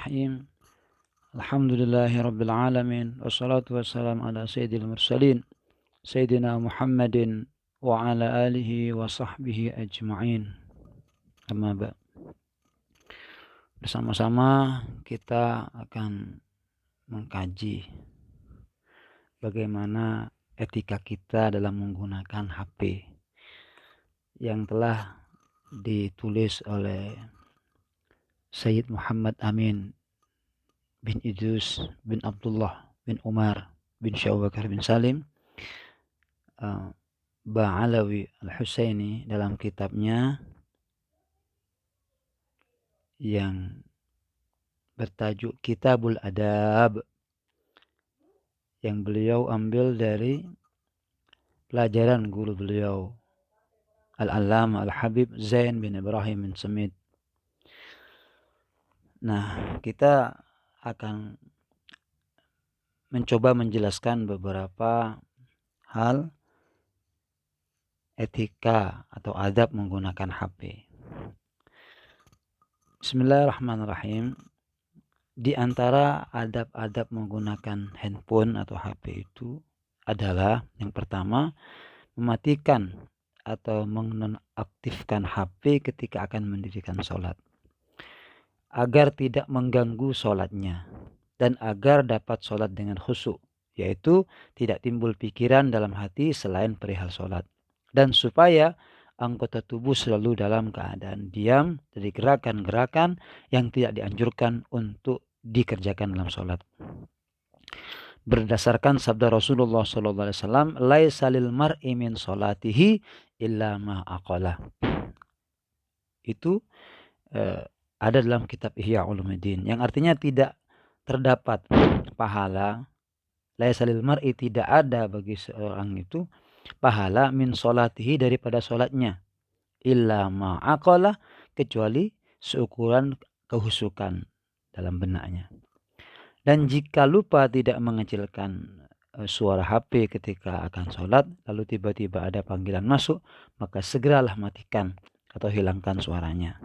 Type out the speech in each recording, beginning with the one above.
Bismillahirrahmanirrahim. Alhamdulillahirabbil alamin wassalatu wassalamu ala sayyidil mursalin sayyidina Muhammadin wa ala alihi wa sahbihi ajma'in. Amma ba'd. Bersama-sama kita akan mengkaji bagaimana etika kita dalam menggunakan HP yang telah ditulis oleh Sayyid Muhammad Amin bin Idrus bin Abdullah bin Umar bin Syekh Abu Bakar bin Salim Ba'alawi Al-Husaini dalam kitabnya yang bertajuk Kitabul Adab, yang beliau ambil dari pelajaran guru beliau Al-Allamah Al-Habib Zain bin Ibrahim bin Samit. Nah, kita akan mencoba menjelaskan beberapa hal etika atau adab menggunakan HP. Bismillahirrahmanirrahim. Di antara adab-adab menggunakan handphone atau HP itu adalah yang pertama, mematikan atau menonaktifkan HP ketika akan mendirikan sholat, agar tidak mengganggu sholatnya dan agar dapat sholat dengan khusyuk, yaitu tidak timbul pikiran dalam hati selain perihal sholat, dan supaya anggota tubuh selalu dalam keadaan diam dari gerakan-gerakan yang tidak dianjurkan untuk dikerjakan dalam sholat. Berdasarkan sabda Rasulullah SAW, laisa lil mar'i min sholatihi illa ma aqala. Itu ada dalam kitab Ihya Ulumuddin, yang artinya tidak terdapat pahala, laisa lil mar'i, tidak ada bagi seorang itu pahala min sholatihi, daripada sholatnya, illa ma aqala, kecuali seukuran kehusukan dalam benaknya. Dan jika lupa tidak mengecilkan suara HP ketika akan sholat, lalu tiba-tiba ada panggilan masuk, maka segeralah matikan atau hilangkan suaranya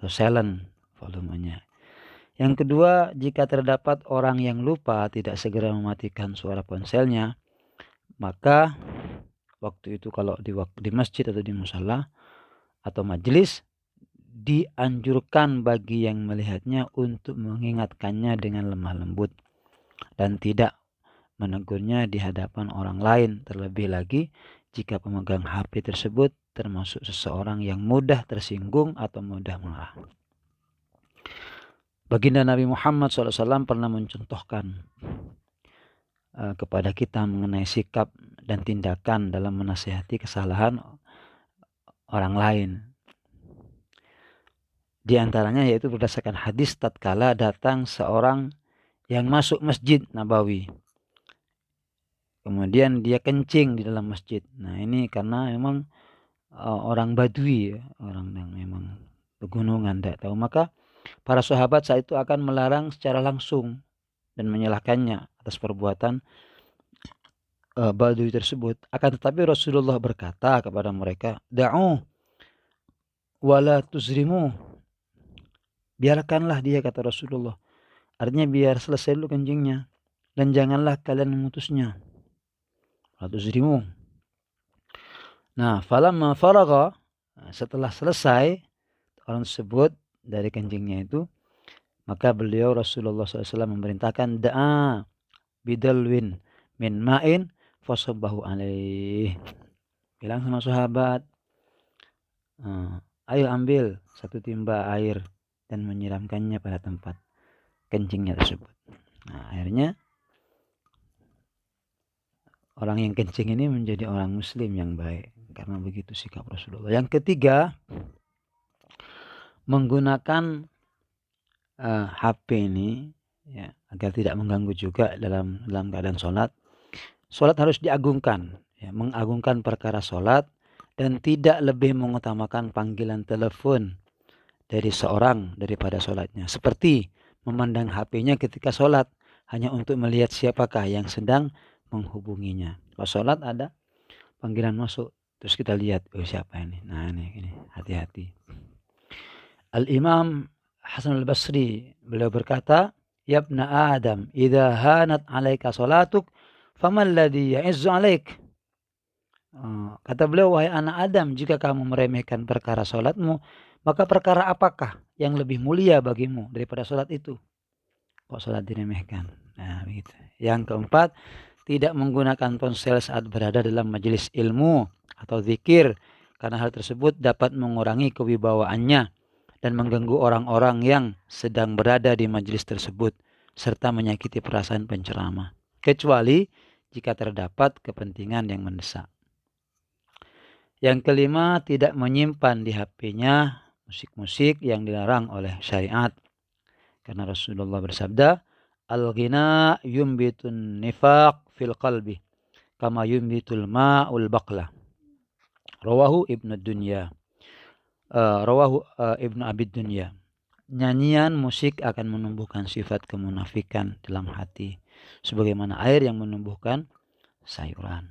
atau silent volumenya. Yang kedua, jika terdapat orang yang lupa tidak segera mematikan suara ponselnya, maka waktu itu kalau di masjid atau di musala atau majelis, dianjurkan bagi yang melihatnya untuk mengingatkannya dengan lemah lembut dan tidak menegurnya di hadapan orang lain, terlebih lagi jika pemegang HP tersebut termasuk seseorang yang mudah tersinggung atau mudah marah. Baginda Nabi Muhammad SAW pernah mencontohkan kepada kita mengenai sikap dan tindakan dalam menasihati kesalahan orang lain. Di antaranya yaitu berdasarkan hadis tatkala datang seorang yang masuk Masjid Nabawi, kemudian dia kencing di dalam masjid. Nah, ini karena memang orang Badui, orang yang memang pegunungan, tidak tahu, maka para sahabat saat itu akan melarang secara langsung dan menyalahkannya atas perbuatan Badui tersebut. Akan tetapi Rasulullah berkata kepada mereka, da'u wala tuzrimu, biarkanlah dia, kata Rasulullah. Artinya biar selesai dulu kencingnya dan janganlah kalian memutusnya. Wala tuzrimu. Nah, falamma faragha, setelah selesai orang tersebut dari kencingnya itu, maka beliau Rasulullah SAW memerintahkan, da'a bidalwin min ma'in fasabbahu alaih. Bilang sama sahabat, ayo ambil satu timba air dan menyiramkannya pada tempat kencingnya tersebut. Nah, akhirnya orang yang kencing ini menjadi orang muslim yang baik karena begitu sikap Rasulullah. Yang ketiga, menggunakan HP ini ya, agar tidak mengganggu juga dalam keadaan sholat. Sholat harus diagungkan, ya, mengagungkan perkara sholat dan tidak lebih mengutamakan panggilan telepon dari seorang daripada sholatnya. Seperti memandang HP-nya ketika sholat hanya untuk melihat siapakah yang sedang menghubunginya. Kalau sholat ada panggilan masuk, terus kita lihat, oh siapa ini? Nah, ini hati-hati. Al-Imam Hasan al-Basri, beliau berkata, "Yabna Adam, idza hanat 'alaika salatuk, faman ladzi ya'izzu 'alaik?" Kata beliau, "Wahai anak Adam, jika kamu meremehkan perkara salatmu, maka perkara apakah yang lebih mulia bagimu daripada salat itu?" Kok salat diremehkan? Nah, begitu. Yang keempat, tidak menggunakan ponsel saat berada dalam majelis ilmu atau zikir, karena hal tersebut dapat mengurangi kewibawaannya dan mengganggu orang-orang yang sedang berada di majelis tersebut, serta menyakiti perasaan penceramah, kecuali jika terdapat kepentingan yang mendesak. Yang kelima, tidak menyimpan di HP-nya musik-musik yang dilarang oleh syariat. Karena Rasulullah bersabda, "Al-ghina yumbitun nifaq fil qalbi, kama yumbitul ma'ul baqla." Rawahu Ibnu Dunya. Rawahu Ibnu Abi Dunya. Nyanyian musik akan menumbuhkan sifat kemunafikan dalam hati, sebagaimana air yang menumbuhkan sayuran.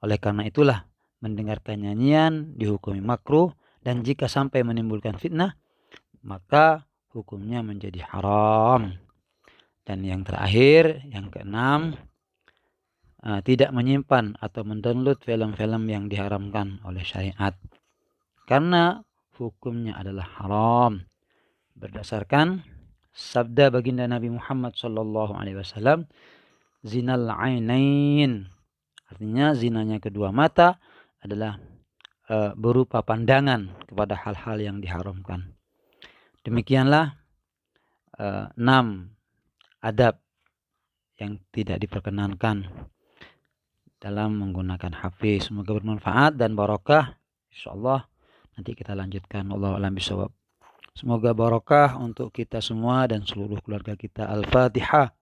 Oleh karena itulah, mendengarkan nyanyian dihukumi makruh, dan jika sampai menimbulkan fitnah, maka hukumnya menjadi haram. Dan yang terakhir, yang keenam, tidak menyimpan atau mendownload film-film yang diharamkan oleh syariat, karena hukumnya adalah haram. Berdasarkan sabda baginda Nabi Muhammad SAW, "Zinal ainain", artinya zinanya kedua mata adalah berupa pandangan kepada hal-hal yang diharamkan. Demikianlah 6 adab yang tidak diperkenankan dalam menggunakan HP. Semoga bermanfaat dan barokah. Insyaallah nanti kita lanjutkan. Wallahu a'lam bishawab. Semoga barokah untuk kita semua dan seluruh keluarga kita. Al-Fatihah.